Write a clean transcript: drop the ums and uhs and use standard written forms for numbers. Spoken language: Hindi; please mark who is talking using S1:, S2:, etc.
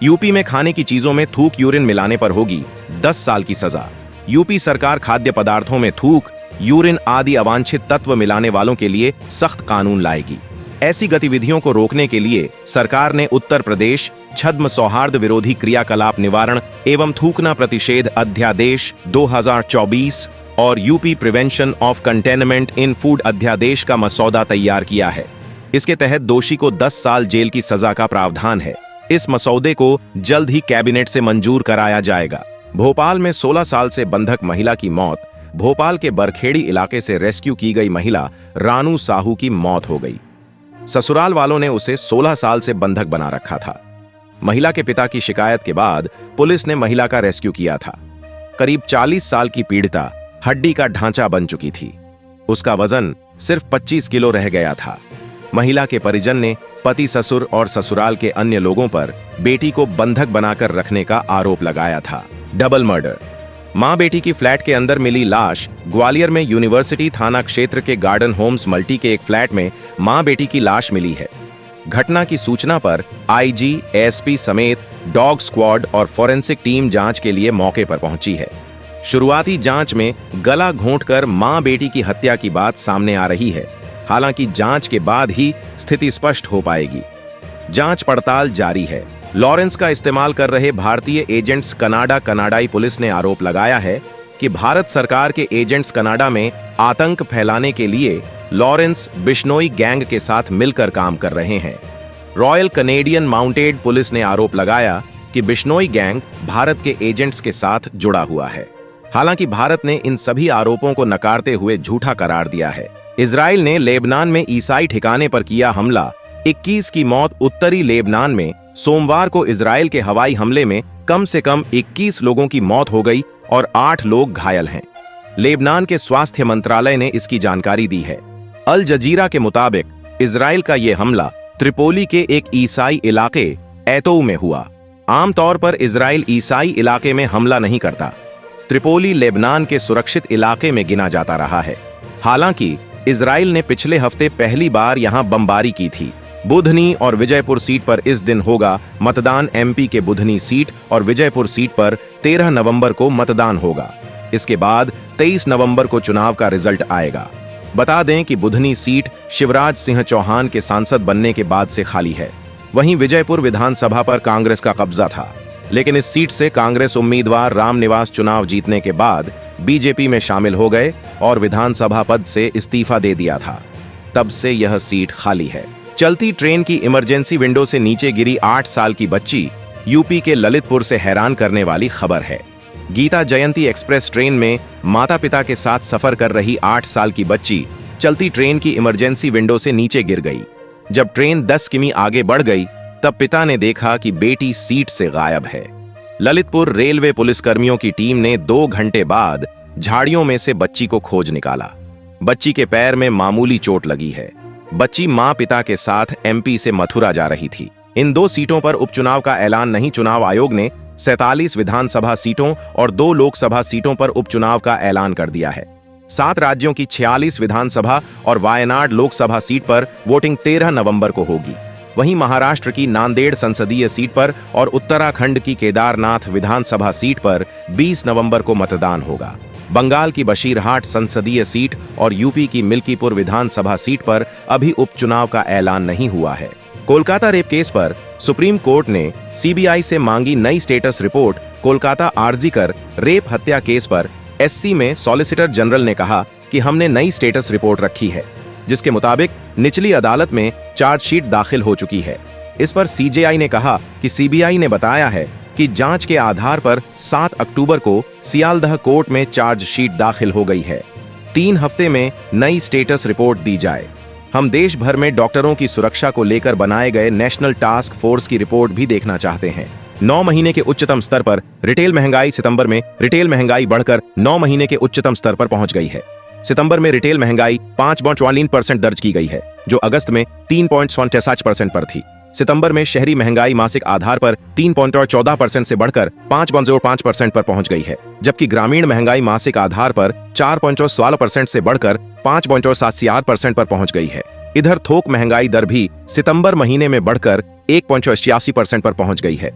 S1: यूपी में खाने की चीजों में थूक यूरिन मिलाने पर होगी 10 साल की सजा। यूपी सरकार खाद्य पदार्थों में थूक, यूरिन आदि अवांछित तत्व मिलाने वालों के लिए सख्त कानून लाएगी। ऐसी गतिविधियों को रोकने के लिए सरकार ने उत्तर प्रदेश छद्म सौहार्द विरोधी क्रियाकलाप निवारण एवं थूकना प्रतिषेध अध्यादेश 2024 और UP prevention of containment in food अध्यादेश का मसौदा तैयार किया है। इसके तहत दोषी को 10 साल जेल की सजा का प्रावधान है। इस मसौदे को जल्द ही कैबिनेट से मंजूर कराया जाएगा। भोपाल में 16 साल से बंधक महिला की मौत। भोपाल के बरखेड़ी इलाके से रेस्क्यू की गई महिला रानू साहू की मौत हो गई। ससुराल वालों ने उसे 16 साल से बंधक बना रखा था। महिला के पिता की शिकायत के बाद पुलिस ने महिला का रेस्क्यू किया था। करीब 40 साल की पीड़िता हड्डी का ढांचा बन चुकी थी। उसका वजन सिर्फ 25 किलो रह गया था। महिला के परिजन ने पति, ससुर और ससुराल के अन्य लोगों पर बेटी को बंधक बनाकर रखने का आरोप लगाया था। Double murder. मां बेटी की फ्लैट के अंदर मिली लाश। ग्वालियर में यूनिवर्सिटी थाना क्षेत्र के गार्डन होम्स मल्टी के एक फ्लैट में मां बेटी की लाश मिली है। घटना की सूचना पर आईजी, एएसपी समेत डॉग स्क्वाड और फोरेंसिक टीम जांच के लिए मौके पर पहुंची है। शुरुआती जांच में गला घोंटकर मां बेटी की हत्या की बात सामने आ रही है। हालांकि जांच के बाद ही स्थिति स्पष्ट हो पाएगी। जांच पड़ताल जारी है। लॉरेंस का इस्तेमाल कर रहे भारतीय एजेंट्स कनाडाई पुलिस ने आरोप लगाया है कि भारत सरकार के एजेंट्स कनाडा में आतंक फैलाने के लिए लॉरेंस बिश्नोई गैंग के साथ मिलकर काम कर रहे हैं। रॉयल कनेडियन माउंटेड पुलिस ने आरोप लगाया कि बिश्नोई गैंग भारत के एजेंट्स के साथ जुड़ा हुआ है। हालांकि भारत ने इन सभी आरोपों को नकारते हुए झूठा करार दिया है। इजराइल ने लेबनान में ईसाई ठिकाने पर किया हमला। 21 की मौत। उत्तरी लेबनान में सोमवार को इजराइल के हवाई हमले में कम से कम 21 लोगों की मौत हो गई और 8 लोग घायल हैं। लेबनान के स्वास्थ्य मंत्रालय ने इसकी जानकारी दी है। अल जजीरा के मुताबिक इजराइल का यह हमला त्रिपोली के एक ईसाई इलाके एतौ में हुआ। आमतौर पर इजराइल ईसाई इलाके में हमला नहीं करता। त्रिपोली लेबनान के सुरक्षित इलाके में गिना जाता रहा है। हालांकि इजराइल ने पिछले हफ्ते पहली बार यहां बमबारी की थी। बुधनी और विजयपुर सीट पर इस दिन होगा मतदान। एमपी के बुधनी सीट और विजयपुर सीट पर 13 नवंबर को मतदान होगा। इसके बाद 23 नवंबर को चुनाव का रिजल्ट आएगा। बता दें कि बुधनी सीट शिवराज सिंह चौहान के सांसद बनने के बाद से खाली है। वहीं विजयपुर विधानसभा पर कांग्रेस का कब्जा था, लेकिन इस सीट से कांग्रेस उम्मीदवार रामनिवास चुनाव जीतने के बाद बीजेपी में शामिल हो गए और विधानसभा पद से इस्तीफा दे दिया था। तब से यह सीट खाली है। चलती ट्रेन की इमरजेंसी विंडो से नीचे गिरी 8 साल की बच्ची यूपी के ललितपुर से हैरान करने वाली खबर है। गीता जयंती एक्सप्रेस ट्रेन में माता पिता के साथ सफर कर रही 8 साल की बच्ची चलती ट्रेन की इमरजेंसी विंडो से नीचे गिर गई। जब ट्रेन 10 किमी आगे बढ़ गई तब पिता ने देखा कि बेटी सीट से गायब है। ललितपुर रेलवे पुलिसकर्मियों की टीम ने 2 घंटे बाद झाड़ियों में से बच्ची को खोज निकाला। बच्ची के पैर में मामूली चोट लगी है। बच्ची मां पिता के साथ एमपी से मथुरा जा रही थी। इन 2 सीटों पर उपचुनाव का ऐलान नहीं। चुनाव आयोग ने 47 विधानसभा सीटों और 2 लोकसभा सीटों पर उपचुनाव का ऐलान कर दिया है। 7 राज्यों की 46 विधानसभा और वायनाड लोकसभा सीट पर वोटिंग 13 नवंबर को होगी। वहीं महाराष्ट्र की नांदेड़ संसदीय सीट पर और उत्तराखंड की केदारनाथ विधानसभा सीट पर 20 नवंबर को मतदान होगा। बंगाल की बशीरहाट संसदीय सीट और यूपी की मिल्कीपुर विधानसभा सीट पर अभी उपचुनाव का ऐलान नहीं हुआ है। कोलकाता रेप केस पर सुप्रीम कोर्ट ने सीबीआई से मांगी नई स्टेटस रिपोर्ट। कोलकाता आरजी कर रेप हत्या केस पर एससी में सॉलिसिटर जनरल ने कहा कि हमने नई स्टेटस रिपोर्ट रखी है, जिसके मुताबिक निचली अदालत में चार्जशीट दाखिल हो चुकी है। इस पर सीजेआई ने कहा कि सीबीआई ने बताया है कि जांच के आधार पर 7 अक्टूबर को सियालदह कोर्ट में चार्जशीट दाखिल हो गई है। 3 हफ्ते में नई स्टेटस रिपोर्ट दी जाए। हम देश भर में डॉक्टरों की सुरक्षा को लेकर बनाए गए नेशनल टास्क फोर्स की रिपोर्ट भी देखना चाहते हैं। 9 महीने के उच्चतम स्तर पर रिटेल महंगाई। सितंबर में रिटेल महंगाई बढ़कर 9 महीने के उच्चतम स्तर पर पहुंच गई है। सितंबर में रिटेल महंगाई 5.44% दर्ज की गई है, जो अगस्त में 3.67% पर थी। सितंबर में शहरी महंगाई मासिक आधार पर 3.14% से बढ़कर 5.05% पर पहुंच गई है, जबकि ग्रामीण महंगाई मासिक आधार पर 4.16% से बढ़कर 5.78% पर पहुंच गई है। इधर थोक महंगाई दर भी सितंबर महीने में बढ़कर 1.86% पर पहुंच गई है।